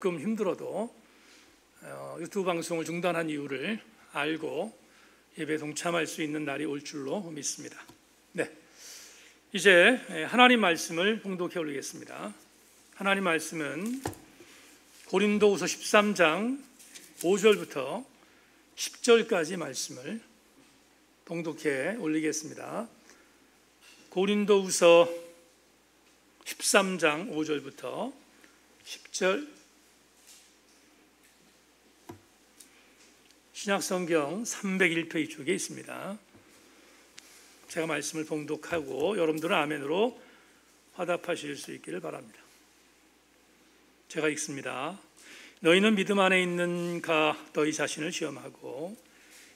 조금 힘들어도 유튜브 방송을 중단한 이유를 알고 예배에 동참할 수 있는 날이 올 줄로 믿습니다. 네, 이제 하나님 말씀을 봉독해 올리겠습니다. 하나님 말씀은 고린도후서 13장 5절부터 10절까지 말씀을 봉독해 올리겠습니다. 고린도후서 13장 5절부터 10절, 신약성경 301페이지 쪽에 있습니다. 제가 말씀을 봉독하고 여러분들은 아멘으로 화답하실 수 있기를 바랍니다. 제가 읽습니다. 너희는 믿음 안에 있는가 너희 자신을 시험하고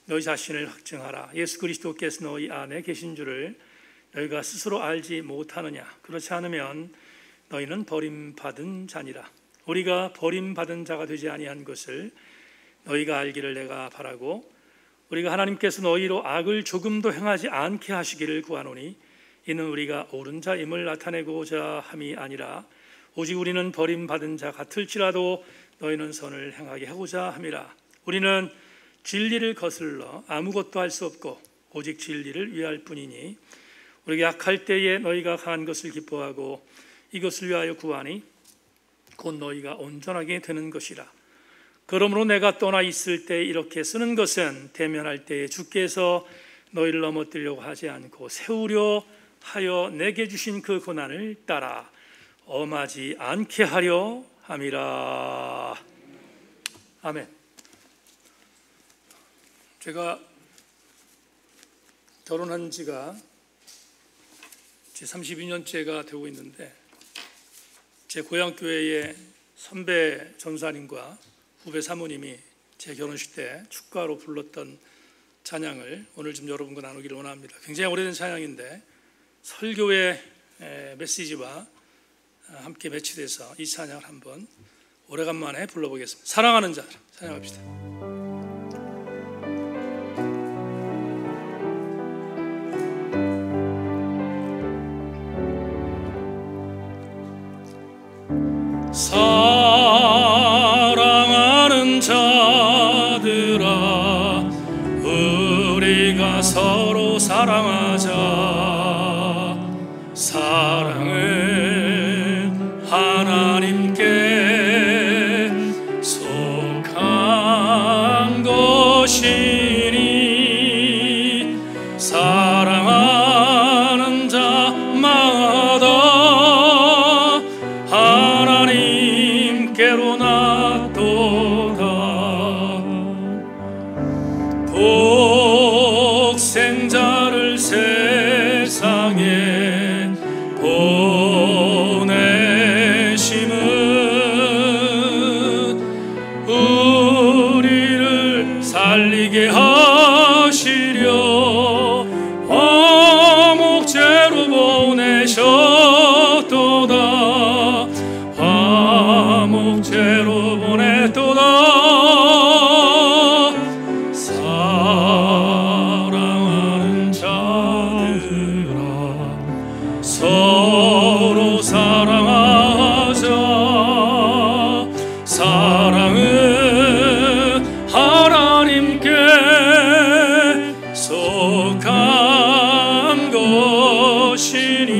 너희 자신을 확증하라. 예수 그리스도께서 너희 안에 계신 줄을 너희가 스스로 알지 못하느냐. 그렇지 않으면 너희는 버림받은 자니라. 우리가 버림받은 자가 되지 아니한 것을 너희가 알기를 내가 바라고 우리가 하나님께서 너희로 악을 조금도 행하지 않게 하시기를 구하노니 이는 우리가 옳은 자임을 나타내고자 함이 아니라 오직 우리는 버림받은 자 같을지라도 너희는 선을 행하게 하고자 함이라. 우리는 진리를 거슬러 아무것도 할 수 없고 오직 진리를 위할 뿐이니 우리가 약할 때에 너희가 강한 것을 기뻐하고 이것을 위하여 구하니 곧 너희가 온전하게 되는 것이라. 그러므로 내가 떠나 있을 때 이렇게 쓰는 것은 대면할 때에 주께서 너희를 넘어뜨리려고 하지 않고 세우려 하여 내게 주신 그 고난을 따라 엄하지 않게 하려 함이라. 아멘. 제가 결혼한 지가 제 32년째가 되고 있는데 제 고향교회의 선배 전사님과 후배 사모님이 제 결혼식 때 축가로 불렀던 찬양을 오늘 좀 여러분과 나누기를 원합니다. 굉장히 오래된 찬양인데 설교의 메시지와 함께 매치돼서 이 찬양을 한번 오래간만에 불러보겠습니다. 사랑하는 자 찬양합시다. 사랑하는 자들아 우리가 서로 사랑하자. 사랑은 하나님께 속한 것이니 사랑하는 자마다 하나님께로 낫도다. 독생자를 세상에 보내심은 우리를 살리게 하시려 화목제로 보내셨도다. 화목제로 보냈도다. 사랑하는 자들아 서로 사랑하자. 사랑은 하나님께 속한 것이니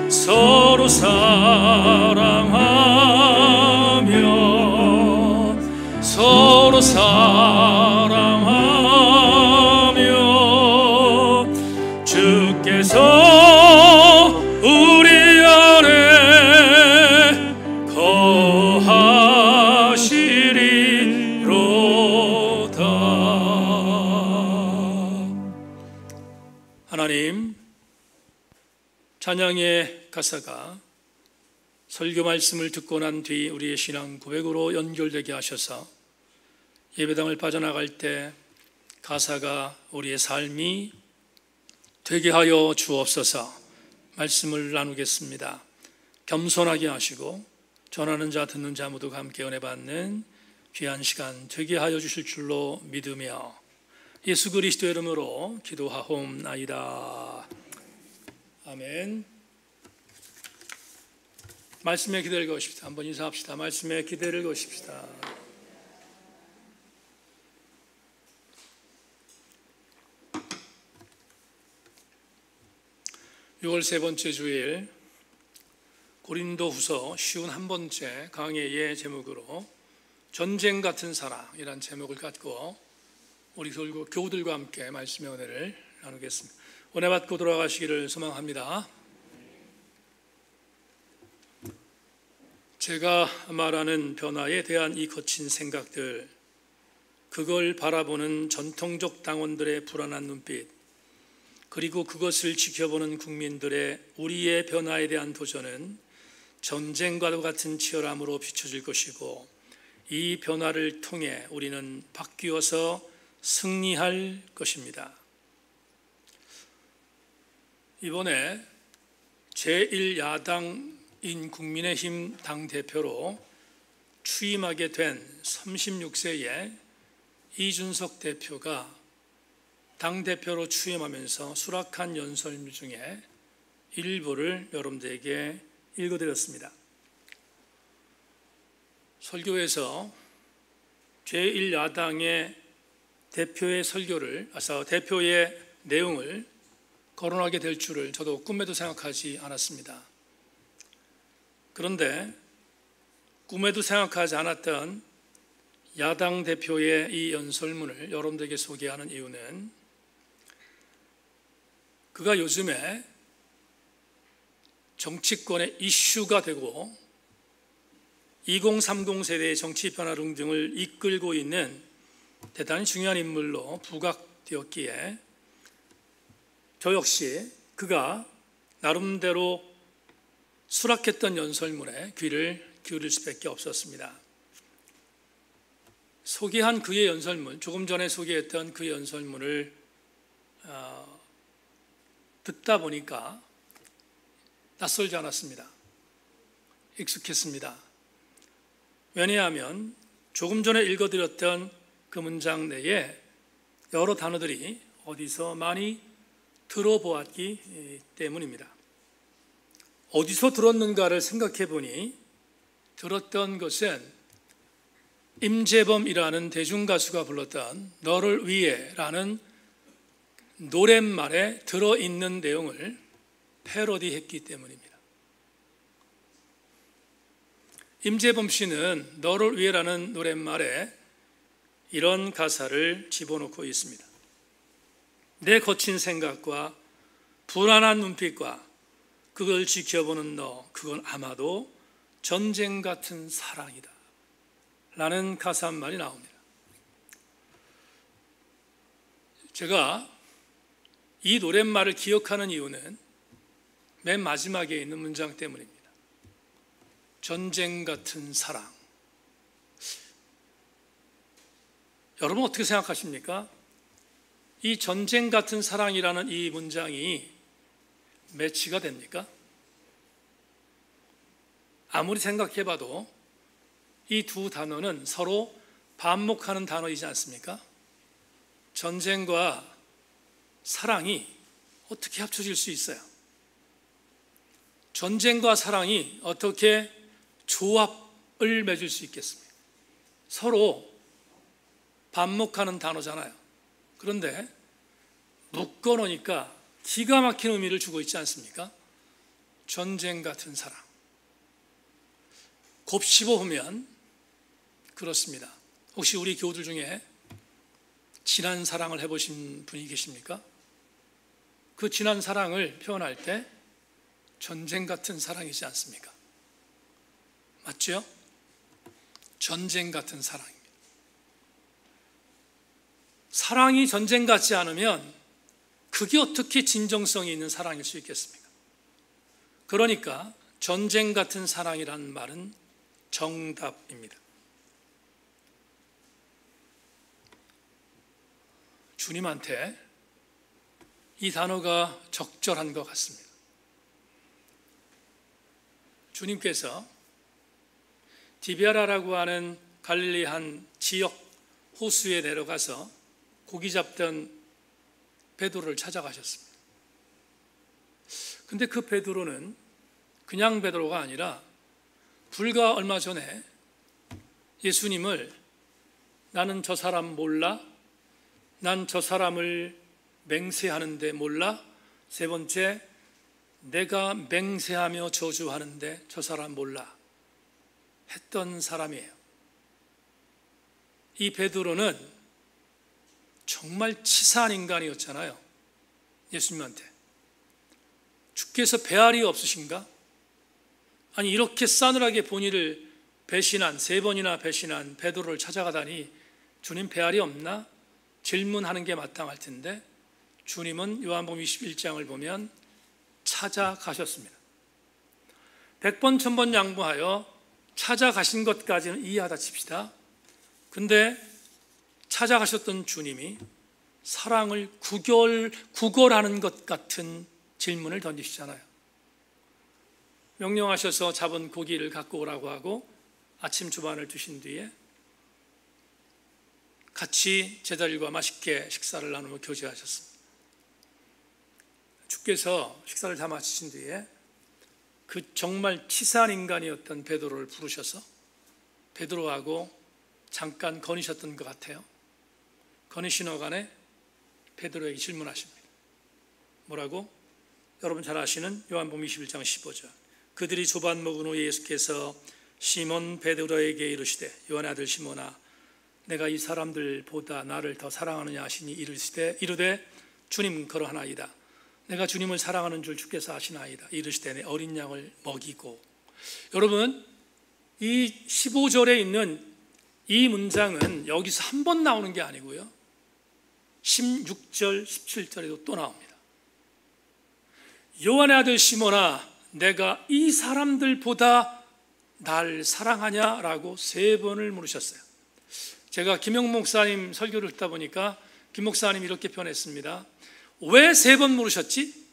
서로 사랑하며 서로 사랑하며 주께서 우리 안에 거하시리로다. 하나님, 찬양의 가사가 설교 말씀을 듣고 난 뒤 우리의 신앙 고백으로 연결되게 하셔서 예배당을 빠져나갈 때 가사가 우리의 삶이 되게 하여 주옵소서. 말씀을 나누겠습니다. 겸손하게 하시고 전하는 자 듣는 자 모두가 함께 은혜 받는 귀한 시간 되게 하여 주실 줄로 믿으며 예수 그리스도의 이름으로 기도하옵나이다. 아멘. 말씀에 기대를 거십시다. 한번 인사합시다. 말씀에 기대를 거십시다. (6월) 세 번째 주일 고린도후서 51번째 강해의 제목으로 전쟁 같은 사랑이라는 제목을 갖고 우리 교우들과 함께 말씀의 은혜를 나누겠습니다. 은혜 받고 돌아가시기를 소망합니다. 제가 말하는 변화에 대한 이 거친 생각들, 그걸 바라보는 전통적 당원들의 불안한 눈빛, 그리고 그것을 지켜보는 국민들의 우리의 변화에 대한 도전은 전쟁과도 같은 치열함으로 비춰질 것이고, 이 변화를 통해 우리는 바뀌어서 승리할 것입니다. 이번에 제1야당인 국민의힘 당대표로 취임하게 된 36세의 이준석 대표가 당대표로 취임하면서 수락한 연설문 중에 일부를 여러분들에게 읽어드렸습니다. 설교에서 제1야당의 대표의 대표의 내용을 거론하게 될 줄을 저도 꿈에도 생각하지 않았습니다. 그런데 꿈에도 생각하지 않았던 야당 대표의 이 연설문을 여러분들에게 소개하는 이유는 그가 요즘에 정치권의 이슈가 되고 2030 세대의 정치 변화 등을 이끌고 있는 대단히 중요한 인물로 부각되었기에 저 역시 그가 나름대로 수락했던 연설문에 귀를 기울일 수밖에 없었습니다. 소개한 그의 연설문, 조금 전에 소개했던 그 연설문을 듣다 보니까 낯설지 않았습니다. 익숙했습니다. 왜냐하면 조금 전에 읽어드렸던 그 문장 내에 여러 단어들이 어디서 많이 들어보았기 때문입니다. 어디서 들었는가를 생각해 보니 들었던 것은 임재범이라는 대중가수가 불렀던 너를 위해라는 노랫말에 들어있는 내용을 패러디했기 때문입니다. 임재범 씨는 너를 위해라는 노랫말에 이런 가사를 집어넣고 있습니다. 내 거친 생각과 불안한 눈빛과 그걸 지켜보는 너, 그건 아마도 전쟁 같은 사랑이다 라는 가사 한 말이 나옵니다. 제가 이 노랫말을 기억하는 이유는 맨 마지막에 있는 문장 때문입니다. 전쟁 같은 사랑. 여러분 어떻게 생각하십니까? 이 전쟁 같은 사랑이라는 이 문장이 매치가 됩니까? 아무리 생각해봐도 이 두 단어는 서로 반목하는 단어이지 않습니까? 전쟁과 사랑이 어떻게 합쳐질 수 있어요? 전쟁과 사랑이 어떻게 조합을 맺을 수 있겠습니까? 서로 반목하는 단어잖아요. 그런데 묶어놓으니까 기가 막힌 의미를 주고 있지 않습니까? 전쟁 같은 사랑. 곱씹어보면 그렇습니다. 혹시 우리 교우들 중에 진한 사랑을 해보신 분이 계십니까? 그 진한 사랑을 표현할 때 전쟁 같은 사랑이지 않습니까? 맞죠? 전쟁 같은 사랑입니다. 사랑이 전쟁 같지 않으면 그게 어떻게 진정성이 있는 사랑일 수 있겠습니까? 그러니까 전쟁 같은 사랑이라는 말은 정답입니다. 주님한테 이 단어가 적절한 것 같습니다. 주님께서 디베라라고 하는 갈릴리 한 지역 호수에 내려가서 고기 잡던 베드로를 찾아가셨습니다. 근데 그 베드로는 그냥 베드로가 아니라 불과 얼마 전에 예수님을 나는 저 사람 몰라, 난 저 사람을 맹세하는데 몰라, 세 번째 내가 맹세하며 저주하는데 저 사람 몰라 했던 사람이에요. 이 베드로는 정말 치사한 인간이었잖아요. 예수님한테 주께서 배알이 없으신가? 아니 이렇게 싸늘하게 본인을 배신한, 세 번이나 배신한 베드로를 찾아가다니 주님 배알이 없나? 질문하는 게 마땅할 텐데 주님은 요한복음 21장을 보면 찾아가셨습니다. 100번 1000번 양보하여 찾아가신 것까지는 이해하다 칩시다. 근데 찾아가셨던 주님이 사랑을 구걸하는 것 같은 질문을 던지시잖아요. 명령하셔서 잡은 고기를 갖고 오라고 하고 아침 주반을 두신 뒤에 같이 제자들과 맛있게 식사를 나누며 교제하셨습니다. 주께서 식사를 다 마치신 뒤에 그 정말 치사한 인간이었던 베드로를 부르셔서 베드로하고 잠깐 거니셨던 것 같아요. 거니신 어간에 베드로에게 질문하십니다. 뭐라고? 여러분 잘 아시는 요한복음 21장 15절. 그들이 조반 먹은 후에 예수께서 시몬 베드로에게 이르시되 요한의 아들 시몬아 내가 이 사람들보다 나를 더 사랑하느냐 하시니 이르되 주님 그러하나이다. 내가 주님을 사랑하는 줄 주께서 아시나이다. 이르시되 내 어린 양을 먹이고. 여러분 이 15절에 있는 이 문장은 여기서 한 번 나오는 게 아니고요 16절 17절에도 또 나옵니다. 요한의 아들 시몬아 내가 이 사람들보다 날 사랑하냐라고 3번을 물으셨어요. 제가 김영 목사님 설교를 듣다 보니까 김 목사님이 이렇게 표현했습니다. 왜 3번 물으셨지?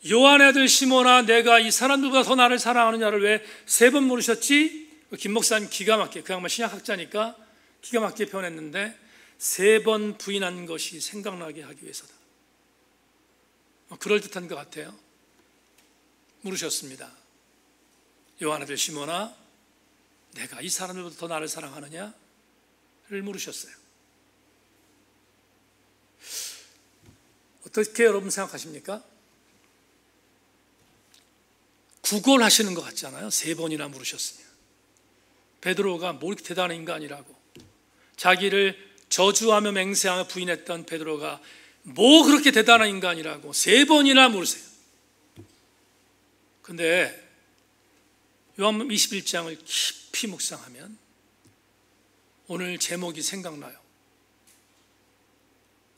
요한의 아들 시몬아 내가 이 사람들보다 더 나를 사랑하느냐를 왜 3번 물으셨지? 김 목사님 기가 막히게, 그 양반 신약학자니까 기가 막히게 표현했는데 3번 부인한 것이 생각나게 하기 위해서다. 그럴듯한 것 같아요. 물으셨습니다. 요한의 아들 시몬아 내가 이 사람들보다 더 나를 사랑하느냐를 물으셨어요. 어떻게 여러분 생각하십니까? 구걸하시는 것 같잖아요. 3번이나 물으셨으면. 베드로가 뭐 이렇게 대단한 인간이라고, 자기를 저주하며 맹세하며 부인했던 베드로가 뭐 그렇게 대단한 인간이라고 3번이나 물으세요. 근데 요한복음 21장을 깊이 묵상하면 오늘 제목이 생각나요.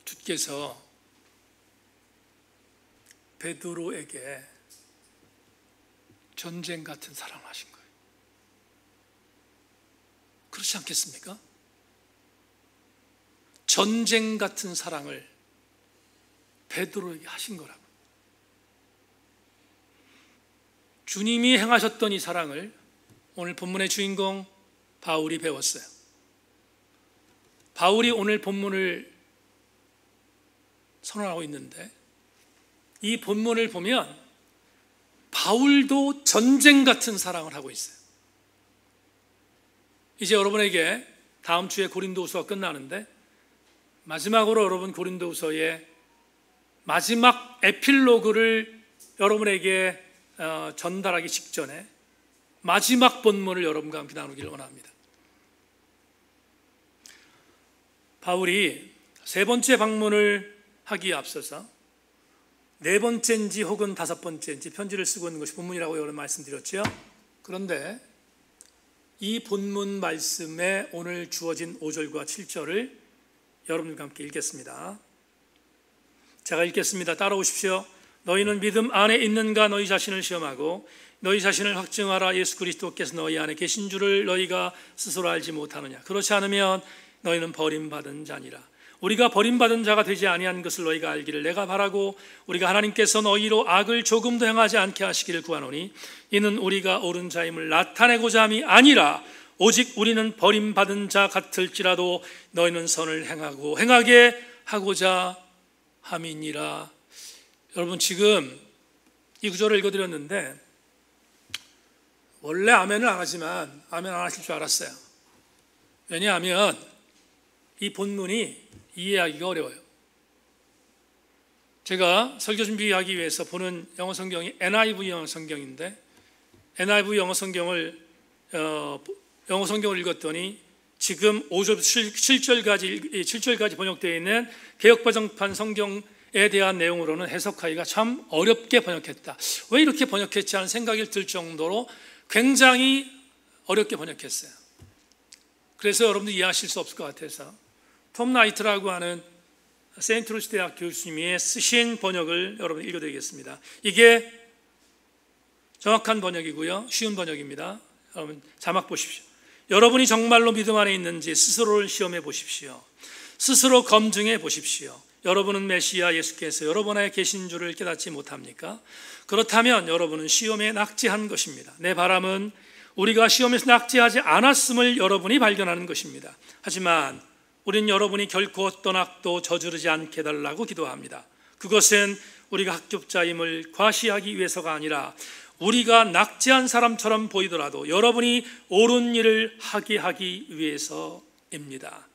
주께서 베드로에게 전쟁 같은 사랑을 하신 거예요. 그렇지 않겠습니까? 전쟁 같은 사랑을 베드로에게 하신 거라고. 주님이 행하셨던 이 사랑을 오늘 본문의 주인공 바울이 배웠어요. 바울이 오늘 본문을 선언하고 있는데 이 본문을 보면 바울도 전쟁 같은 사랑을 하고 있어요. 이제 여러분에게 다음 주에 고린도후서가 끝나는데 마지막으로 여러분 고린도후서의 마지막 에필로그를 여러분에게 전달하기 직전에 마지막 본문을 여러분과 함께 나누기를 원합니다. 바울이 3번째 방문을 하기에 앞서서 4번째인지 혹은 5번째인지 편지를 쓰고 있는 것이 본문이라고 여러분 말씀드렸죠. 그런데 이 본문 말씀에 오늘 주어진 5절과 7절을 여러분과 함께 읽겠습니다. 제가 읽겠습니다. 따라오십시오. 너희는 믿음 안에 있는가 너희 자신을 시험하고 너희 자신을 확증하라. 예수 그리스도께서 너희 안에 계신 줄을 너희가 스스로 알지 못하느냐. 그렇지 않으면 너희는 버림받은 자니라. 우리가 버림받은 자가 되지 아니한 것을 너희가 알기를 내가 바라고 우리가 하나님께서 너희로 악을 조금도 행하지 않게 하시기를 구하노니 이는 우리가 옳은 자임을 나타내고자 함이 아니라 오직 우리는 버림받은 자 같을지라도 너희는 선을 행하게 하고자 함이니라. 여러분 지금 이 구절을 읽어드렸는데 원래 아멘을 안 하지만 아멘 안 하실 줄 알았어요. 왜냐하면 이 본문이 이해하기가 어려워요. 제가 설교 준비하기 위해서 보는 영어 성경이 NIV 영어 성경인데, NIV 영어 성경을 읽었더니 지금 5절부터 7절까지 번역되어 있는 개역번역판 성경에 대한 내용으로는 해석하기가 참 어렵게 번역했다. 왜 이렇게 번역했지 하는 생각이 들 정도로 굉장히 어렵게 번역했어요. 그래서 여러분들 이해하실 수 없을 것 같아서 톰 나이트라고 하는 세인트루스 대학 교수님이 쓰신 번역을 여러분 읽어드리겠습니다. 이게 정확한 번역이고요, 쉬운 번역입니다. 여러분 자막 보십시오. 여러분이 정말로 믿음 안에 있는지 스스로를 시험해 보십시오. 스스로 검증해 보십시오. 여러분은 메시아 예수께서 여러분 안에 계신 줄을 깨닫지 못합니까? 그렇다면 여러분은 시험에 낙제한 것입니다. 내 바람은 우리가 시험에서 낙제하지 않았음을 여러분이 발견하는 것입니다. 하지만 우린 여러분이 결코 어떤 악도 저지르지 않게 해달라고 기도합니다. 그것은 우리가 합격자임을 과시하기 위해서가 아니라 우리가 낙제한 사람처럼 보이더라도 여러분이 옳은 일을 하게 하기 위해서입니다.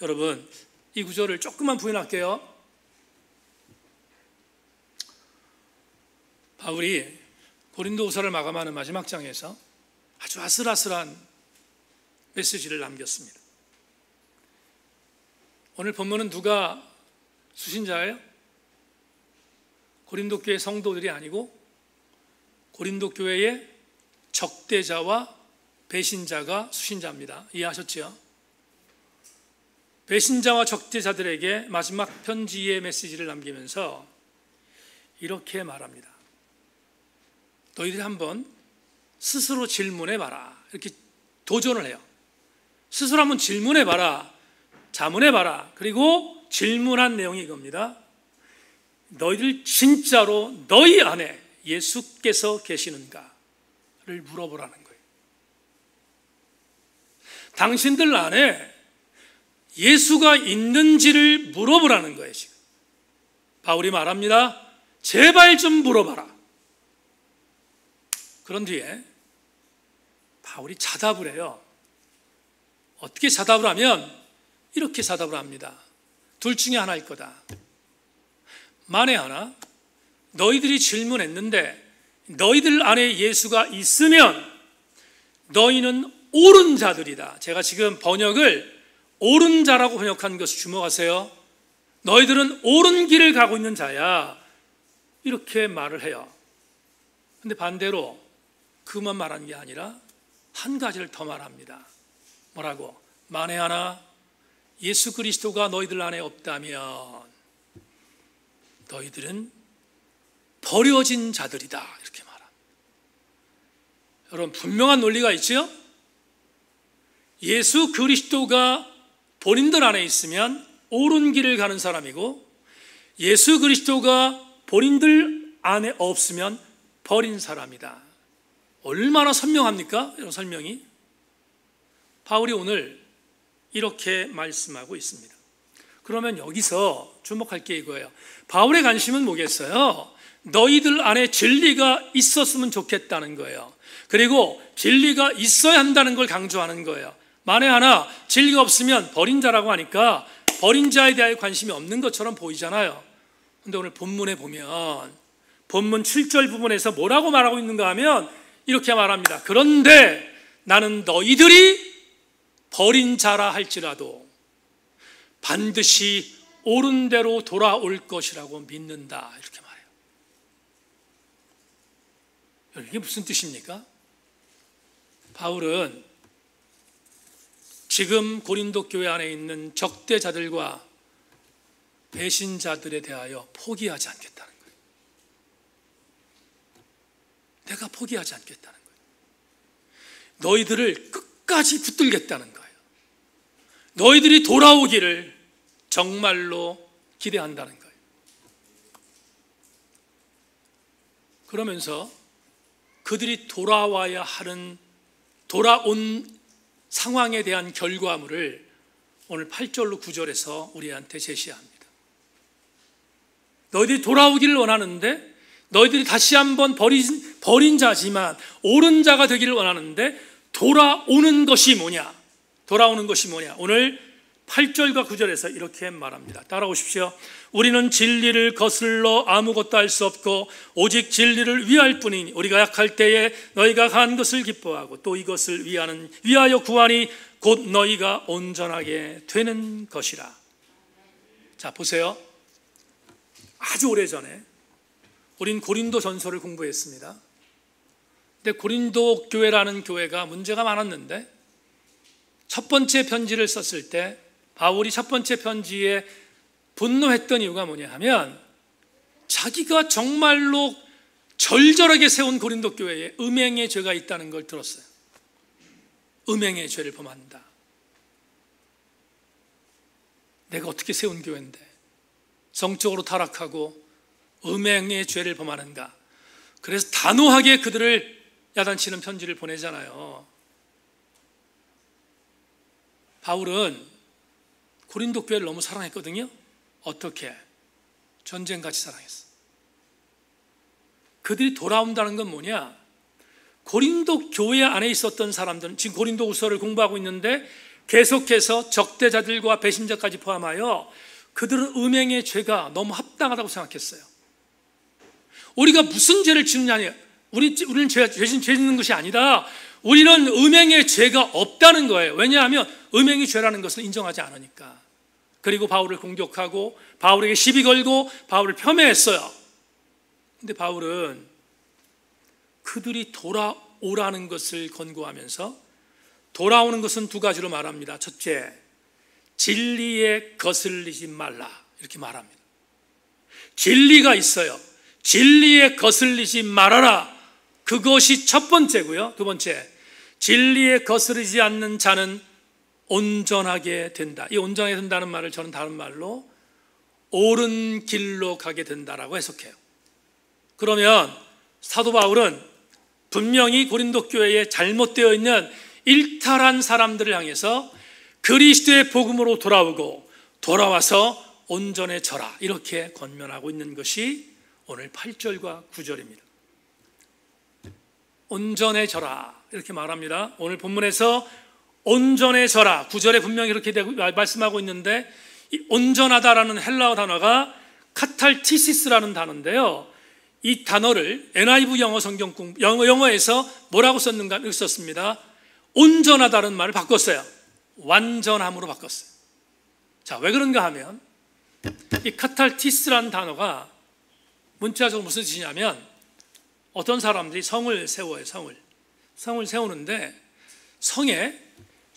여러분, 이 구절을 조금만 부연할게요. 바울이 고린도후서를 마감하는 마지막 장에서 아주 아슬아슬한 메시지를 남겼습니다. 오늘 본문은 누가 수신자예요? 고린도 교회 성도들이 아니고 고린도 교회의 적대자와 배신자가 수신자입니다. 이해하셨죠? 배신자와 적대자들에게 마지막 편지의 메시지를 남기면서 이렇게 말합니다. 너희들이 한번 스스로 질문해봐라. 이렇게 도전을 해요. 스스로 한번 질문해봐라. 자문해봐라. 그리고 질문한 내용이 이겁니다. 너희들 진짜로 너희 안에 예수께서 계시는가를 물어보라는 거예요. 당신들 안에 예수가 있는지를 물어보라는 거예요. 지금 바울이 말합니다. 제발 좀 물어봐라. 그런 뒤에 바울이 자답을 해요. 어떻게 자답을 하면 이렇게 자답을 합니다. 둘 중에 하나일 거다. 만에 하나 너희들이 질문했는데 너희들 안에 예수가 있으면 너희는 옳은 자들이다. 제가 지금 번역을 옳은 자라고 번역한 것을 주목하세요. 너희들은 옳은 길을 가고 있는 자야. 이렇게 말을 해요. 근데 반대로 그만 말한 게 아니라 한 가지를 더 말합니다. 뭐라고? 만에 하나 예수 그리스도가 너희들 안에 없다면 너희들은 버려진 자들이다. 이렇게 말합니다. 여러분 분명한 논리가 있죠? 예수 그리스도가 본인들 안에 있으면 옳은 길을 가는 사람이고 예수 그리스도가 본인들 안에 없으면 버린 사람이다. 얼마나 선명합니까? 이런 설명이. 바울이 오늘 이렇게 말씀하고 있습니다. 그러면 여기서 주목할 게 이거예요. 바울의 관심은 뭐겠어요? 너희들 안에 진리가 있었으면 좋겠다는 거예요. 그리고 진리가 있어야 한다는 걸 강조하는 거예요. 만에 하나 진리가 없으면 버린 자라고 하니까 버린 자에 대해 관심이 없는 것처럼 보이잖아요. 그런데 오늘 본문에 보면 본문 7절 부분에서 뭐라고 말하고 있는가 하면 이렇게 말합니다. 그런데 나는 너희들이 버린 자라 할지라도 반드시 옳은 대로 돌아올 것이라고 믿는다. 이렇게 말해요. 이게 무슨 뜻입니까? 바울은 지금 고린도 교회 안에 있는 적대자들과 배신자들에 대하여 포기하지 않겠다는 거예요. 내가 포기하지 않겠다는 거예요. 너희들을 끝까지 붙들겠다는 거예요. 너희들이 돌아오기를 정말로 기대한다는 거예요. 그러면서 그들이 돌아와야 하는 돌아온 상황에 대한 결과물을 오늘 8절로 9절에서 우리한테 제시합니다. 너희들이 돌아오기를 원하는데 너희들이 다시 한번 버린 자지만 옳은 자가 되기를 원하는데 돌아오는 것이 뭐냐? 돌아오는 것이 뭐냐? 오늘 8절과 9절에서 이렇게 말합니다. 따라오십시오. 우리는 진리를 거슬러 아무것도 할 수 없고 오직 진리를 위할 뿐이니 우리가 약할 때에 너희가 한 것을 기뻐하고 또 이것을 위하여 구하니 곧 너희가 온전하게 되는 것이라. 자, 보세요. 아주 오래전에 우린 고린도 전서를 공부했습니다. 근데 고린도 교회라는 교회가 문제가 많았는데 첫 번째 편지를 썼을 때 바울이 첫 번째 편지에 분노했던 이유가 뭐냐 하면 자기가 정말로 절절하게 세운 고린도 교회에 음행의 죄가 있다는 걸 들었어요. 음행의 죄를 범한다. 내가 어떻게 세운 교회인데 성적으로 타락하고 음행의 죄를 범하는가. 그래서 단호하게 그들을 야단치는 편지를 보내잖아요. 바울은 고린도 교회를 너무 사랑했거든요. 어떻게? 전쟁같이 사랑했어. 그들이 돌아온다는 건 뭐냐? 고린도 교회 안에 있었던 사람들은 지금 고린도후서를 공부하고 있는데 계속해서 적대자들과 배신자까지 포함하여 그들은 음행의 죄가 너무 합당하다고 생각했어요. 우리가 무슨 죄를 짓느냐? 우리는 죄 짓는 것이 아니다. 우리는 음행의 죄가 없다는 거예요. 왜냐하면 음행이 죄라는 것을 인정하지 않으니까. 그리고 바울을 공격하고 바울에게 시비 걸고 바울을 폄훼했어요. 근데 바울은 그들이 돌아오라는 것을 권고하면서 돌아오는 것은 두 가지로 말합니다. 첫째, 진리에 거슬리지 말라 이렇게 말합니다. 진리가 있어요. 진리에 거슬리지 말아라. 그것이 첫 번째고요. 두 번째, 진리에 거스르지 않는 자는 온전하게 된다. 이 온전하게 된다는 말을 저는 다른 말로 옳은 길로 가게 된다라고 해석해요. 그러면 사도 바울은 분명히 고린도 교회에 잘못되어 있는 일탈한 사람들을 향해서 그리스도의 복음으로 돌아오고 돌아와서 온전해져라 이렇게 권면하고 있는 것이 오늘 8절과 9절입니다. 온전해져라 이렇게 말합니다. 오늘 본문에서 온전해져라 9절에 분명히 이렇게 말씀하고 있는데 이 온전하다라는 헬라어 단어가 카탈티시스라는 단어인데요. 이 단어를 NIV 영어 성경 영어에서 뭐라고 썼는가 이렇게 썼습니다. 온전하다는 말을 바꿨어요. 완전함으로 바꿨어요. 자, 왜 그런가 하면 이 카탈티스라는 단어가 문자적으로 무슨 뜻이냐면 어떤 사람들이 성을 세워요. 성을 세우는데 성에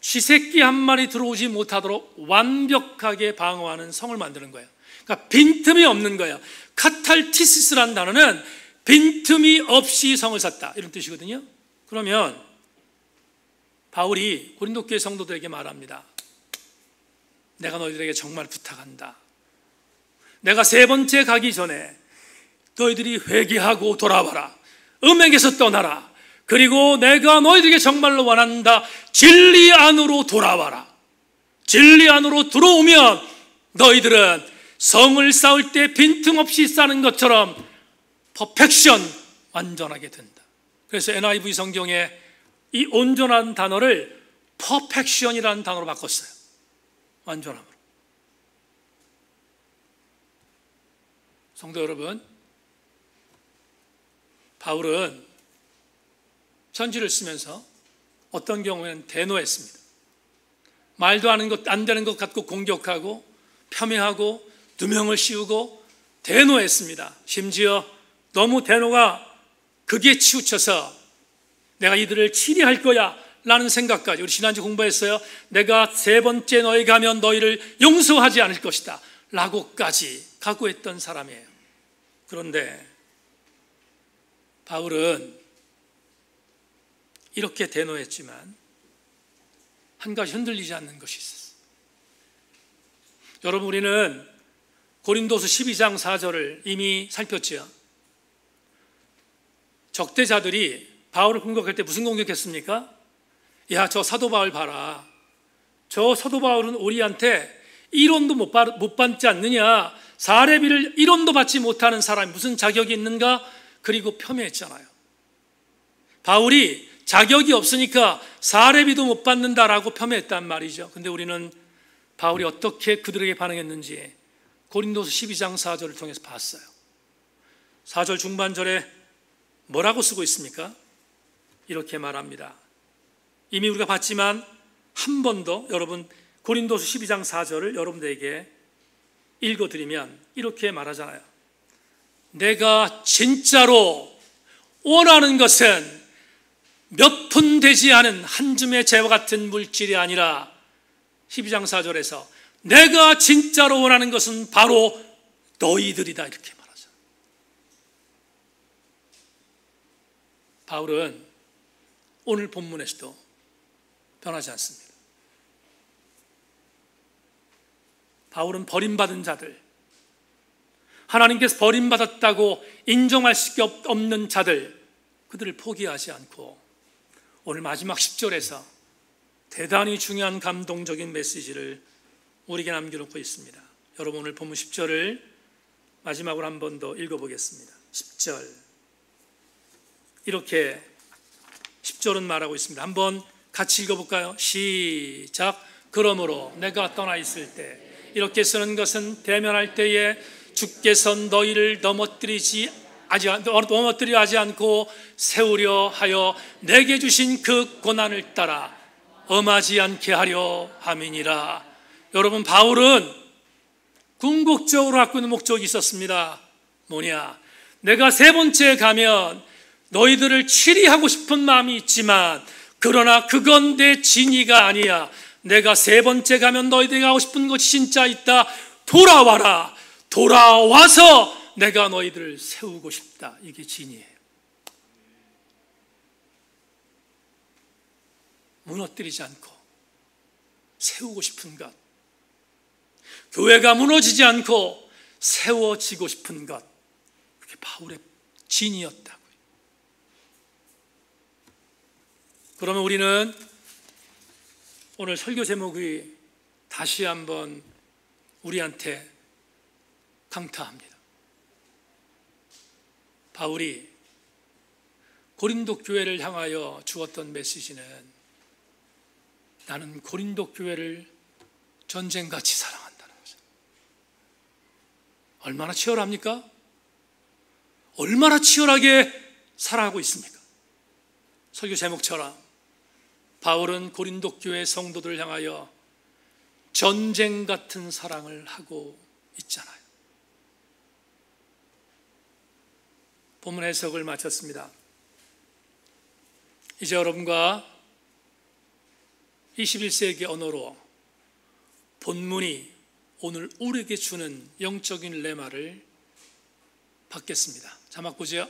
쥐새끼 한 마리 들어오지 못하도록 완벽하게 방어하는 성을 만드는 거예요. 그러니까 빈틈이 없는 거예요. 카탈티시스라는 단어는 빈틈이 없이 성을 샀다 이런 뜻이거든요. 그러면 바울이 고린도 교회 성도들에게 말합니다. 내가 너희들에게 정말 부탁한다. 내가 세 번째 가기 전에 너희들이 회개하고 돌아와라. 음행에서 떠나라. 그리고 내가 너희들에게 정말로 원한다. 진리 안으로 돌아와라. 진리 안으로 들어오면 너희들은 성을 쌓을 때 빈틈없이 쌓는 것처럼 퍼펙션 완전하게 된다. 그래서 NIV 성경에 이 온전한 단어를 퍼펙션이라는 단어로 바꿨어요. 완전함으로. 성도 여러분, 바울은 편지를 쓰면서 어떤 경우에는 대노했습니다. 말도 안 되는 것 갖고 공격하고 폄훼하고 누명을 씌우고 대노했습니다. 심지어 너무 대노가 극에 치우쳐서 내가 이들을 치리할 거야 라는 생각까지, 우리 지난주 공부했어요. 내가 세 번째 너희 가면 너희를 용서하지 않을 것이다 라고까지 각오했던 사람이에요. 그런데 바울은 이렇게 대노했지만 한 가지 흔들리지 않는 것이 있었어요. 여러분, 우리는 고린도서 12장 4절을 이미 살폈지요. 적대자들이 바울을 공격할 때 무슨 공격했습니까? 야, 저 사도 바울 봐라. 저 사도 바울은 우리한테 1원도 못 받지 않느냐. 사례비를 1원도 받지 못하는 사람이 무슨 자격이 있는가? 그리고 폄훼했잖아요. 바울이 자격이 없으니까 사례비도 못 받는다라고 폄훼했단 말이죠. 근데 우리는 바울이 어떻게 그들에게 반응했는지 고린도서 12장 4절을 통해서 봤어요. 4절 중반절에 뭐라고 쓰고 있습니까? 이렇게 말합니다. 이미 우리가 봤지만 한 번 더 여러분 고린도서 12장 4절을 여러분들에게 읽어드리면 이렇게 말하잖아요. 내가 진짜로 원하는 것은 몇 푼 되지 않은 한 줌의 재와 같은 물질이 아니라 12장 4절에서 내가 진짜로 원하는 것은 바로 너희들이다 이렇게 말하죠. 바울은 오늘 본문에서도 변하지 않습니다. 바울은 버림받은 자들, 하나님께서 버림받았다고 인정할 수 없는 자들, 그들을 포기하지 않고 오늘 마지막 10절에서 대단히 중요한 감동적인 메시지를 우리에게 남겨놓고 있습니다. 여러분 오늘 본문 10절을 마지막으로 한 번 더 읽어보겠습니다. 10절 이렇게 10절은 말하고 있습니다. 한번 같이 읽어볼까요? 시작. 그러므로 내가 떠나 있을 때 이렇게 쓰는 것은 대면할 때에 주께서 너희를 넘어뜨리려 하지 않고 세우려 하여 내게 주신 그 고난을 따라 엄하지 않게 하려 함이니라. 여러분 바울은 궁극적으로 갖고 있는 목적이 있었습니다. 뭐냐? 내가 세 번째 가면 너희들을 치리하고 싶은 마음이 있지만 그러나 그건 내 진의가 아니야. 내가 세 번째 가면 너희들이 하고 싶은 것이 진짜 있다. 돌아와라. 돌아와서 내가 너희들을 세우고 싶다. 이게 진이에요. 무너뜨리지 않고 세우고 싶은 것, 교회가 무너지지 않고 세워지고 싶은 것, 그게 바울의 진이었다고요. 그러면 우리는 오늘 설교 제목이 다시 한번 우리한테 강타합니다. 바울이 고린도 교회를 향하여 주었던 메시지는 나는 고린도 교회를 전쟁같이 사랑한다는 거죠. 얼마나 치열합니까? 얼마나 치열하게 살아가고 있습니까? 설교 제목처럼 바울은 고린도 교회 성도들을 향하여 전쟁 같은 사랑을 하고 있잖아요. 본문 해석을 마쳤습니다. 이제 여러분과 21세기 언어로 본문이 오늘 우리에게 주는 영적인 레마를 받겠습니다. 자막 보죠.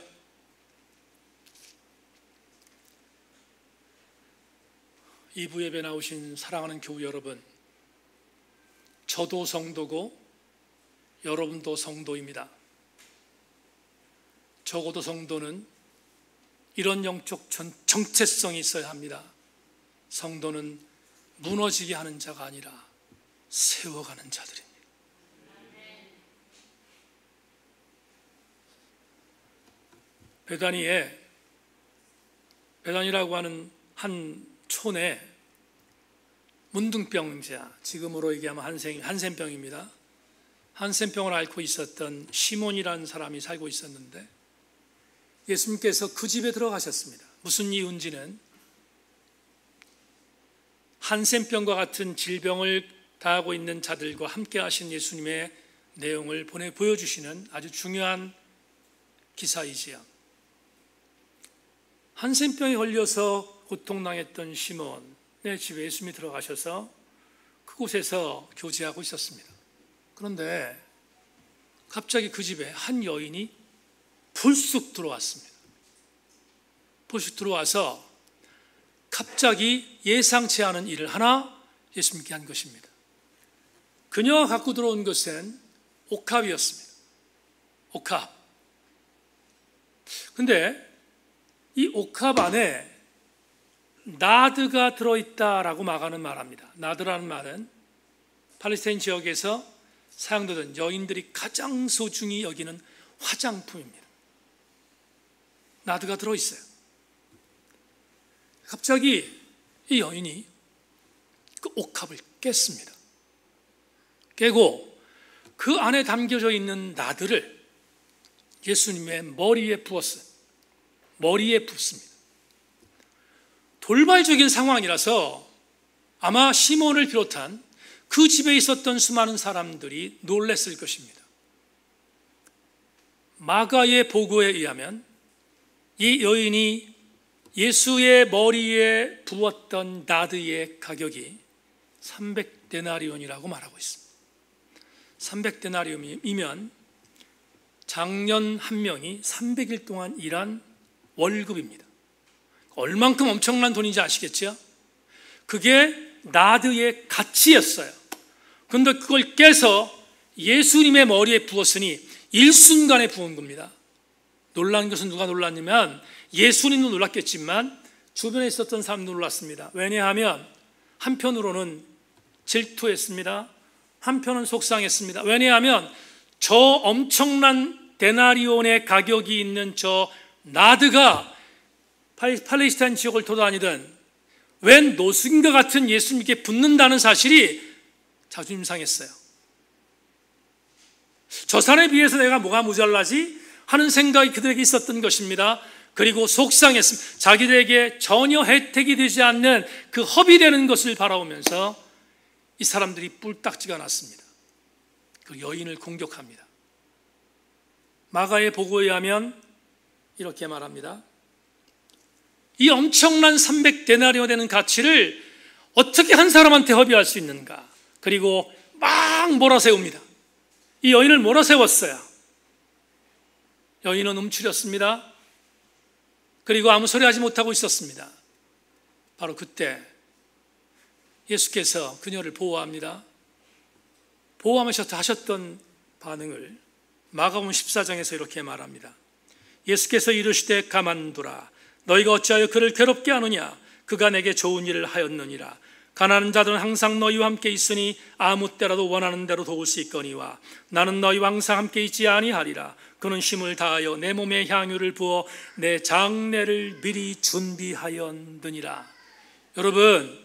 이부 예배 나오신 사랑하는 교우 여러분, 저도 성도고 여러분도 성도입니다. 적어도 성도는 이런 영적 정체성이 있어야 합니다. 성도는 무너지게 하는 자가 아니라 세워가는 자들입니다. 베다니라고 하는 한 촌에 문둥병자, 지금으로 얘기하면 한센병입니다. 한센병을 앓고 있었던 시몬이라는 사람이 살고 있었는데 예수님께서 그 집에 들어가셨습니다. 무슨 이유인지는 한센병과 같은 질병을 당하고 있는 자들과 함께 하신 예수님의 내용을 보여주시는 아주 중요한 기사이지요. 한센병에 걸려서 고통당했던 시몬의 집에 예수님이 들어가셔서 그곳에서 교제하고 있었습니다. 그런데 갑자기 그 집에 한 여인이 불쑥 들어왔습니다. 불쑥 들어와서 갑자기 예상치 않은 일을 하나 예수님께 한 것입니다. 그녀가 갖고 들어온 것은 옥합이었습니다. 옥합. 근데 이 옥합 안에 나드가 들어있다라고 마가는 말합니다. 나드라는 말은 팔레스타인 지역에서 사용되던 여인들이 가장 소중히 여기는 화장품입니다. 나드가 들어있어요. 갑자기 이 여인이 그 옥합을 깼습니다. 깨고 그 안에 담겨져 있는 나드를 예수님의 머리에 부었어요. 머리에 붓습니다. 돌발적인 상황이라서 아마 시몬을 비롯한 그 집에 있었던 수많은 사람들이 놀랐을 것입니다. 마가의 보고에 의하면 이 여인이 예수의 머리에 부었던 나드의 가격이 300데나리온이라고 말하고 있습니다. 300데나리온이면 장년 한 명이 300일 동안 일한 월급입니다. 얼만큼 엄청난 돈인지 아시겠죠? 그게 나드의 가치였어요. 그런데 그걸 깨서 예수님의 머리에 부었으니 일순간에 부은 겁니다. 놀란 것은 누가 놀랐냐면 예수님도 놀랐겠지만 주변에 있었던 사람도 놀랐습니다. 왜냐하면 한편으로는 질투했습니다. 한편은 속상했습니다. 왜냐하면 저 엄청난 데나리온의 가격이 있는 저 나드가 팔레스타인 지역을 돌아다니던 웬 노승과 같은 예수님께 붙는다는 사실이 자존심 상했어요. 저 사람에 비해서 내가 뭐가 모자라지 하는 생각이 그들에게 있었던 것입니다. 그리고 속상했습니다. 자기들에게 전혀 혜택이 되지 않는 그 허비되는 것을 바라보면서 이 사람들이 뿔딱지가 났습니다. 그 여인을 공격합니다. 마가의 보고에 의하면 이렇게 말합니다. 이 엄청난 300데나리온 되는 가치를 어떻게 한 사람한테 허비할 수 있는가? 그리고 막 몰아세웁니다. 이 여인을 몰아세웠어요. 여인은 움츠렸습니다. 그리고 아무 소리 하지 못하고 있었습니다. 바로 그때 예수께서 그녀를 보호합니다. 보호하면서 하셨던 반응을 마가복음 14장에서 이렇게 말합니다. 예수께서 이르시되 가만두라. 너희가 어찌하여 그를 괴롭게 하느냐? 그가 내게 좋은 일을 하였느니라. 가난한 자들은 항상 너희와 함께 있으니 아무 때라도 원하는 대로 도울 수 있거니와 나는 너희와 항상 함께 있지 아니하리라. 그는 힘을 다하여 내 몸에 향유를 부어 내 장례를 미리 준비하였느니라. 여러분,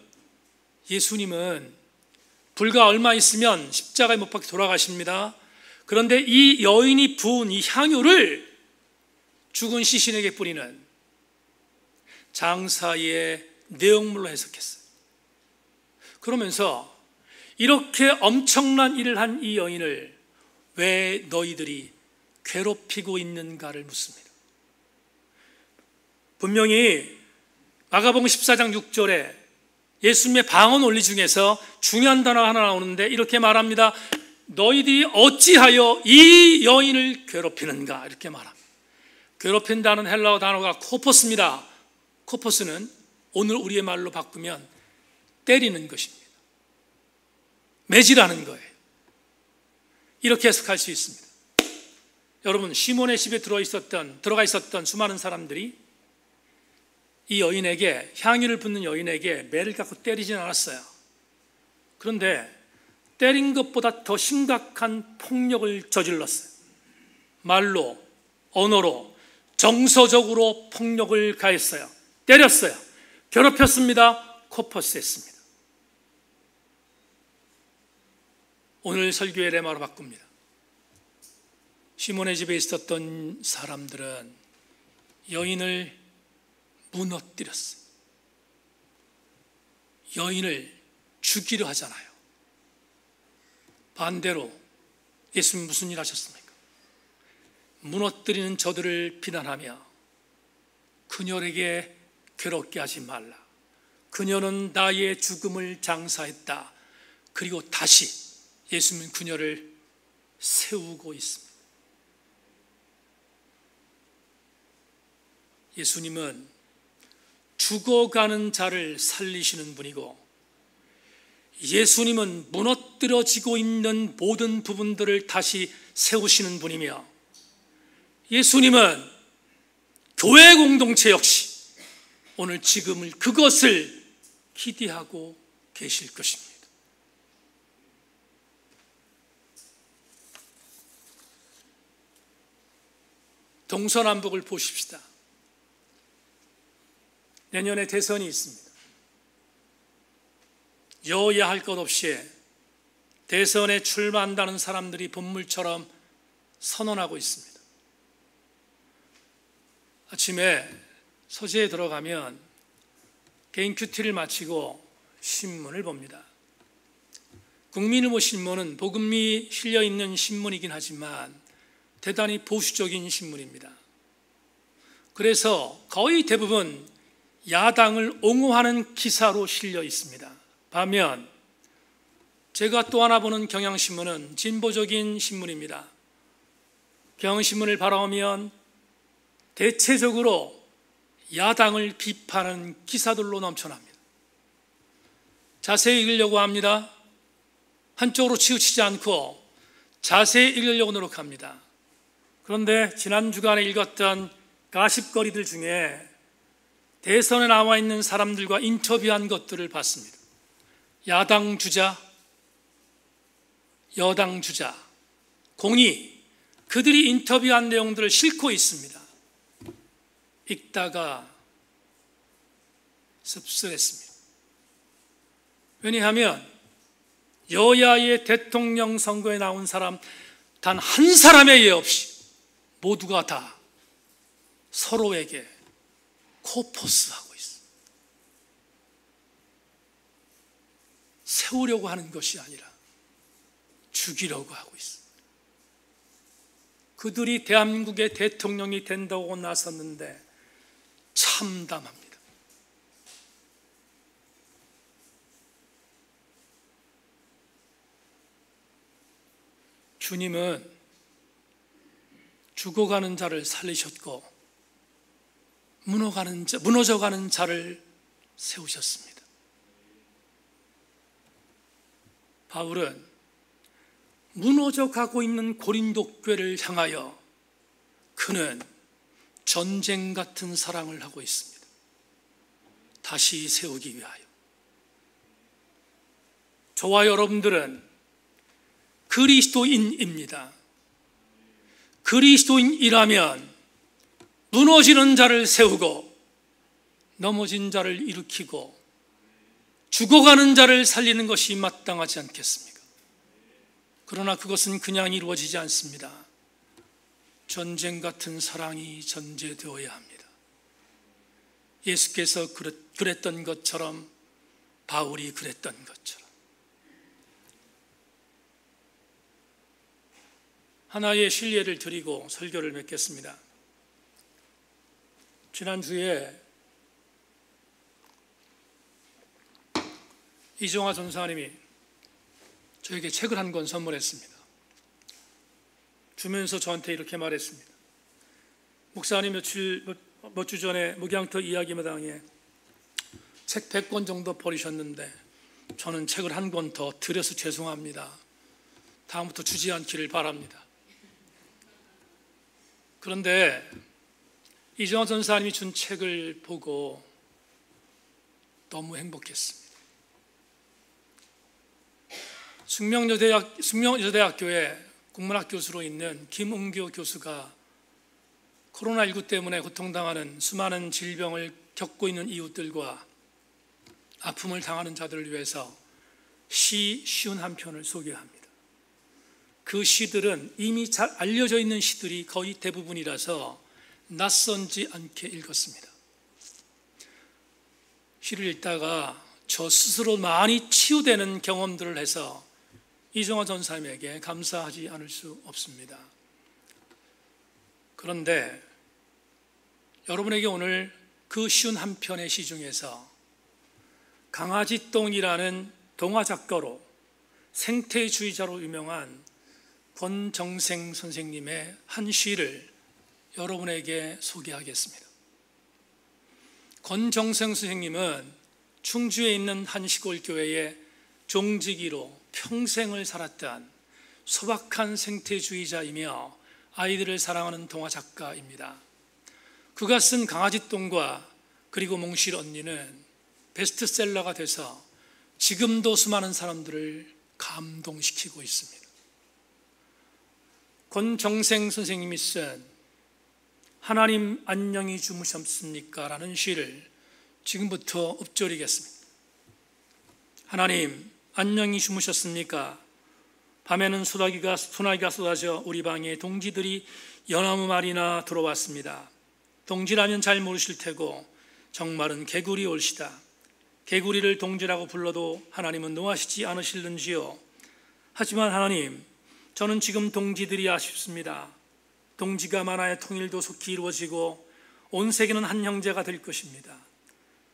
예수님은 불과 얼마 있으면 십자가에 못 박혀 돌아가십니다. 그런데 이 여인이 부은 이 향유를 죽은 시신에게 뿌리는 장사의 내용물로 해석했어요. 그러면서 이렇게 엄청난 일을 한 이 여인을 왜 너희들이 괴롭히고 있는가를 묻습니다. 분명히 마가복음 14장 6절에 예수님의 방언 원리 중에서 중요한 단어가 하나 나오는데 이렇게 말합니다. 너희들이 어찌하여 이 여인을 괴롭히는가? 이렇게 말합니다. 괴롭힌다는 헬라어 단어가 코포스입니다. 코포스는 오늘 우리의 말로 바꾸면 때리는 것입니다. 매질하는 거예요. 이렇게 해석할 수 있습니다. 여러분, 시몬의 집에 들어가 있었던 수많은 사람들이 이 여인에게, 향유를 붓는 여인에게 매를 갖고 때리진 않았어요. 그런데 때린 것보다 더 심각한 폭력을 저질렀어요. 말로, 언어로, 정서적으로 폭력을 가했어요. 때렸어요. 괴롭혔습니다. 코퍼스했습니다. 오늘 설교의 레마로 바꿉니다. 시몬의 집에 있었던 사람들은 여인을 무너뜨렸어요. 여인을 죽이려 하잖아요. 반대로 예수님 무슨 일 하셨습니까? 무너뜨리는 저들을 비난하며 그녀에게 괴롭게 하지 말라. 그녀는 나의 죽음을 장사했다. 그리고 다시 예수님은 그녀를 세우고 있습니다. 예수님은 죽어가는 자를 살리시는 분이고, 예수님은 무너뜨려지고 있는 모든 부분들을 다시 세우시는 분이며, 예수님은 교회 공동체 역시 오늘 지금을 그것을 기대하고 계실 것입니다. 동서남북을 보십시다. 내년에 대선이 있습니다. 여야 할 것 없이 대선에 출마한다는 사람들이 본물처럼 선언하고 있습니다. 아침에 서재에 들어가면 개인 큐티를 마치고 신문을 봅니다. 국민일보 신문은 복음이 실려 있는 신문이긴 하지만 대단히 보수적인 신문입니다. 그래서 거의 대부분 야당을 옹호하는 기사로 실려 있습니다. 반면 제가 또 하나 보는 경향신문은 진보적인 신문입니다. 경향신문을 바라보면 대체적으로 야당을 비판하는 기사들로 넘쳐납니다. 자세히 읽으려고 합니다. 한쪽으로 치우치지 않고 자세히 읽으려고 노력합니다. 그런데 지난 주간에 읽었던 가십거리들 중에 대선에 나와 있는 사람들과 인터뷰한 것들을 봤습니다. 야당 주자, 여당 주자, 공이 그들이 인터뷰한 내용들을 싣고 있습니다. 읽다가 씁쓸했습니다. 왜냐하면 여야의 대통령 선거에 나온 사람 단 한 사람의 예 없이 모두가 다 서로에게 코포스하고 있어. 세우려고 하는 것이 아니라 죽이려고 하고 있어. 그들이 대한민국의 대통령이 된다고 나섰는데 참담합니다. 주님은 죽어가는 자를 살리셨고 무너져가는 자를 세우셨습니다. 바울은 무너져가고 있는 고린도 교회를 향하여 그는 전쟁 같은 사랑을 하고 있습니다. 다시 세우기 위하여. 저와 여러분들은 그리스도인입니다. 그리스도인이라면 무너지는 자를 세우고 넘어진 자를 일으키고 죽어가는 자를 살리는 것이 마땅하지 않겠습니까? 그러나 그것은 그냥 이루어지지 않습니다. 전쟁 같은 사랑이 전제되어야 합니다. 예수께서 그랬던 것처럼, 바울이 그랬던 것처럼. 하나의 신뢰를 드리고 설교를 맺겠습니다. 지난주에 이종화 전사님이 저에게 책을 한 권 선물했습니다. 주면서 저한테 이렇게 말했습니다. 목사님 몇 주 전에 목양터 이야기마당에 책 100권 정도 버리셨는데 저는 책을 한 권 더 드려서 죄송합니다. 다음부터 주지 않기를 바랍니다. 그런데 이종화 전사님이 준 책을 보고 너무 행복했습니다. 숙명여대학교에 국문학 교수로 있는 김은교 교수가 코로나19 때문에 고통당하는 수많은 질병을 겪고 있는 이웃들과 아픔을 당하는 자들을 위해서 시 51편을 소개합니다. 그 시들은 이미 잘 알려져 있는 시들이 거의 대부분이라서 낯선지 않게 읽었습니다. 시를 읽다가 저 스스로 많이 치유되는 경험들을 해서 이종화 전사님에게 감사하지 않을 수 없습니다. 그런데 여러분에게 오늘 그 51편의 시 중에서 강아지똥이라는 동화 작가로 생태주의자로 유명한 권정생 선생님의 한 시를 여러분에게 소개하겠습니다. 권정생 선생님은 충주에 있는 한 시골교회의 종직이로 평생을 살았던 소박한 생태주의자이며 아이들을 사랑하는 동화 작가입니다. 그가 쓴 강아지똥과 그리고 몽실 언니는 베스트셀러가 돼서 지금도 수많은 사람들을 감동시키고 있습니다. 권정생 선생님이 쓴 하나님 안녕히 주무셨습니까? 라는 시를 지금부터 읊조리겠습니다. 하나님, 안녕히 주무셨습니까? 밤에는 소나기가 쏟아져 우리 방에 동지들이 연나무 말이나 들어왔습니다. 동지라면 잘 모르실 테고 정말은 개구리 올시다. 개구리를 동지라고 불러도 하나님은 노하시지 않으실는지요? 하지만 하나님, 저는 지금 동지들이 아쉽습니다. 동지가 많아야 통일도 속히 이루어지고 온 세계는 한 형제가 될 것입니다.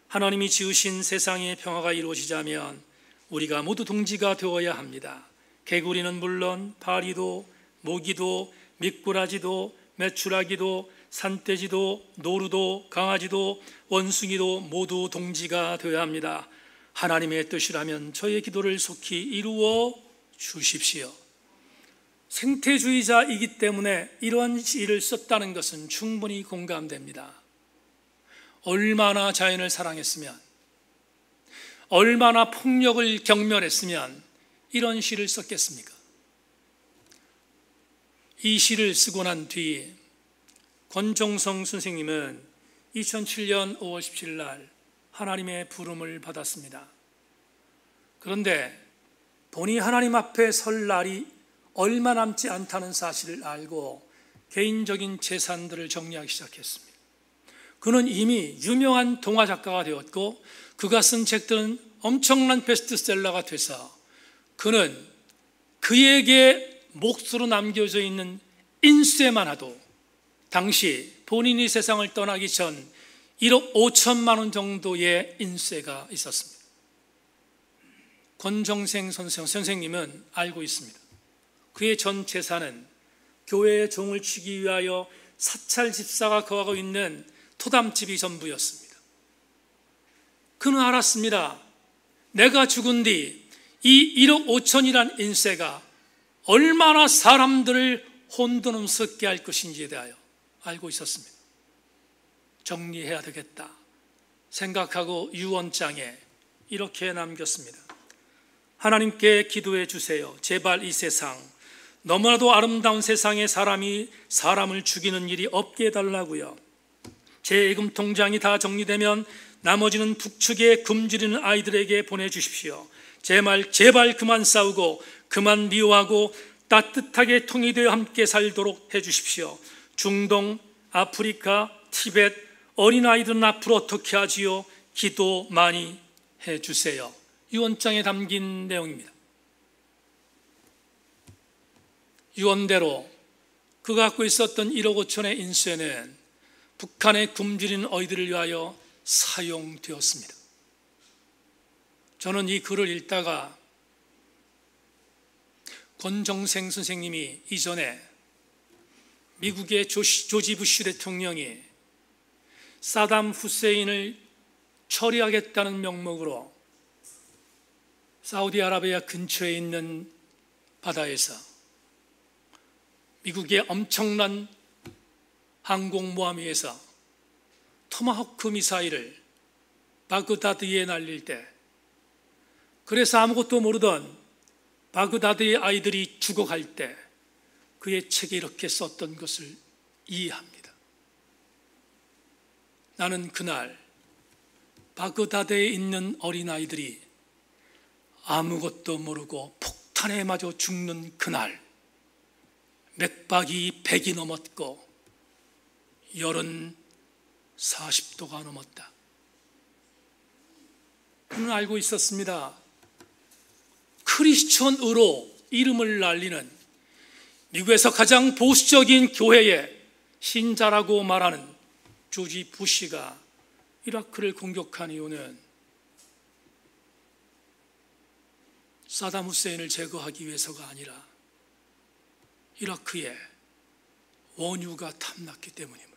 하나님이 지으신 세상의 평화가 이루어지자면 우리가 모두 동지가 되어야 합니다. 개구리는 물론 파리도, 모기도, 미꾸라지도, 메추라기도, 산돼지도, 노루도, 강아지도, 원숭이도 모두 동지가 되어야 합니다. 하나님의 뜻이라면 저의 기도를 속히 이루어 주십시오. 생태주의자이기 때문에 이러한 시를 썼다는 것은 충분히 공감됩니다. 얼마나 자연을 사랑했으면, 얼마나 폭력을 경멸했으면 이런 시를 썼겠습니까? 이 시를 쓰고 난 뒤 권종성 선생님은 2007년 5월 17일 날 하나님의 부름을 받았습니다. 그런데 본인이 하나님 앞에 설 날이 얼마 남지 않다는 사실을 알고 개인적인 재산들을 정리하기 시작했습니다. 그는 이미 유명한 동화 작가가 되었고 그가 쓴 책들은 엄청난 베스트셀러가 돼서 그는 그에게 몫으로 남겨져 있는 인쇄만 해도 당시 본인이 세상을 떠나기 전 1억 5천만 원 정도의 인쇄가 있었습니다. 권정생 선생님은 알고 있습니다. 그의 전 재산은 교회의 종을 치기 위하여 사찰 집사가 거하고 있는 토담집이 전부였습니다. 그는 알았습니다. 내가 죽은 뒤 이 1억 5천이란 인쇄가 얼마나 사람들을 혼돈스럽게 할 것인지에 대하여 알고 있었습니다. 정리해야 되겠다 생각하고 유언장에 이렇게 남겼습니다. 하나님께 기도해 주세요. 제발 이 세상, 너무나도 아름다운 세상에 사람이 사람을 죽이는 일이 없게 해달라고요. 제 예금 통장이 다 정리되면 나머지는 북측에 굶주리는 아이들에게 보내주십시오. 제발 그만 싸우고 그만 미워하고 따뜻하게 통일되어 함께 살도록 해주십시오. 중동, 아프리카, 티벳 어린아이들은 앞으로 어떻게 하지요? 기도 많이 해주세요. 유언장에 담긴 내용입니다. 유언대로 그가 갖고 있었던 1억 5천의 인쇄는 북한의 굶주리는 어이들을 위하여 사용되었습니다. 저는 이 글을 읽다가 권정생 선생님이 이전에 미국의 조지 부시 대통령이 사담 후세인을 처리하겠다는 명목으로 사우디아라비아 근처에 있는 바다에서 미국의 엄청난 항공모함 위에서 토마호크 미사일을 바그다드에 날릴 때, 그래서 아무것도 모르던 바그다드의 아이들이 죽어갈 때 그의 책에 이렇게 썼던 것을 이해합니다. 나는 그날 바그다드에 있는 어린아이들이 아무것도 모르고 폭탄에 맞아 죽는 그날, 맥박이 100이 넘었고 열은 40도가 넘었다. 그는 알고 있었습니다. 크리스천으로 이름을 날리는 미국에서 가장 보수적인 교회의 신자라고 말하는 조지 부시가 이라크를 공격한 이유는 사담 후세인을 제거하기 위해서가 아니라 이라크에 원유가 탐났기 때문입니다.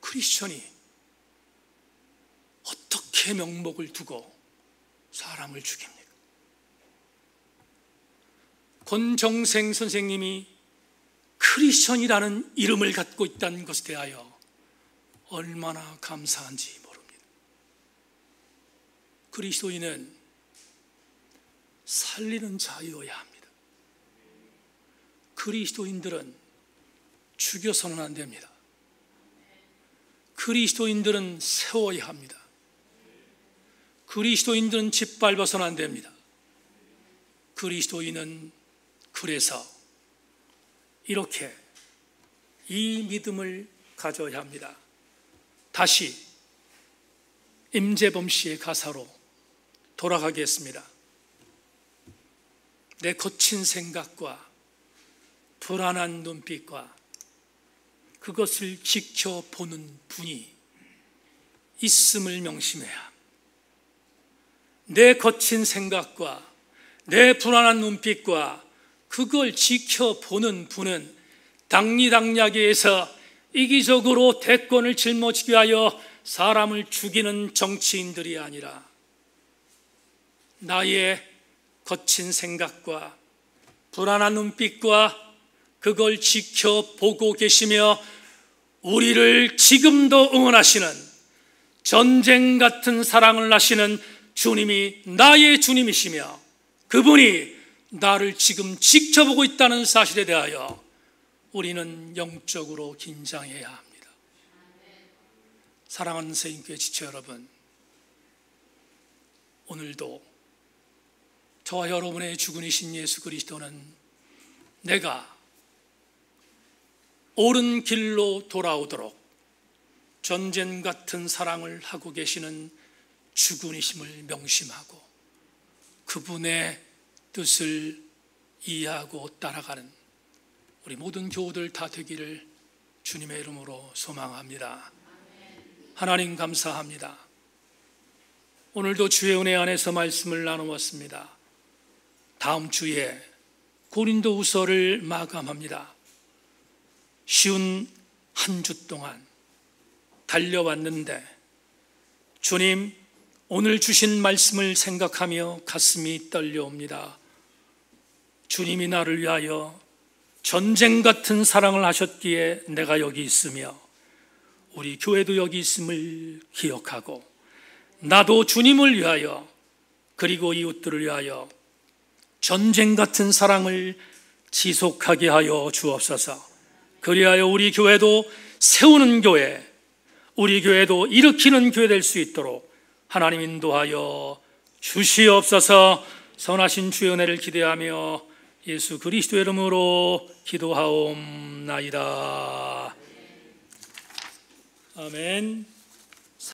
크리스천이 어떻게 명목을 두고 사람을 죽입니까? 권정생 선생님이 크리스천이라는 이름을 갖고 있다는 것에 대하여 얼마나 감사한지 모릅니다. 그리스도인은 살리는 자여야 합니다. 그리스도인들은 죽여서는 안 됩니다. 그리스도인들은 세워야 합니다. 그리스도인들은 짓밟아서는 안 됩니다. 그리스도인은 그래서 이렇게 이 믿음을 가져야 합니다. 다시 임재범 씨의 가사로 돌아가겠습니다. 내 거친 생각과 불안한 눈빛과 그것을 지켜보는 분이 있음을 명심해야. 내 거친 생각과 내 불안한 눈빛과 그걸 지켜보는 분은 당리당략에서 이기적으로 대권을 짊어지기 위하여 사람을 죽이는 정치인들이 아니라 나의 거친 생각과 불안한 눈빛과 그걸 지켜보고 계시며 우리를 지금도 응원하시는 전쟁 같은 사랑을 하시는 주님이 나의 주님이시며 그분이 나를 지금 지켜보고 있다는 사실에 대하여 우리는 영적으로 긴장해야 합니다. 사랑하는 세인교회 지체 여러분, 오늘도 저와 여러분의 주군이신 예수 그리스도는 내가 옳은 길로 돌아오도록 전쟁 같은 사랑을 하고 계시는 주군이심을 명심하고 그분의 뜻을 이해하고 따라가는 우리 모든 교우들 다 되기를 주님의 이름으로 소망합니다. 하나님 감사합니다. 오늘도 주의 은혜 안에서 말씀을 나누었습니다. 다음 주에 고린도후서를 마감합니다. 쉬운 한 주 동안 달려왔는데 주님, 오늘 주신 말씀을 생각하며 가슴이 떨려옵니다. 주님이 나를 위하여 전쟁 같은 사랑을 하셨기에 내가 여기 있으며 우리 교회도 여기 있음을 기억하고 나도 주님을 위하여 그리고 이웃들을 위하여 전쟁 같은 사랑을 지속하게 하여 주옵소서. 그리하여 우리 교회도 세우는 교회, 우리 교회도 일으키는 교회 될 수 있도록 하나님 인도하여 주시옵소서. 선하신 주의 은혜를 기대하며 예수 그리스도의 이름으로 기도하옵나이다. 아멘.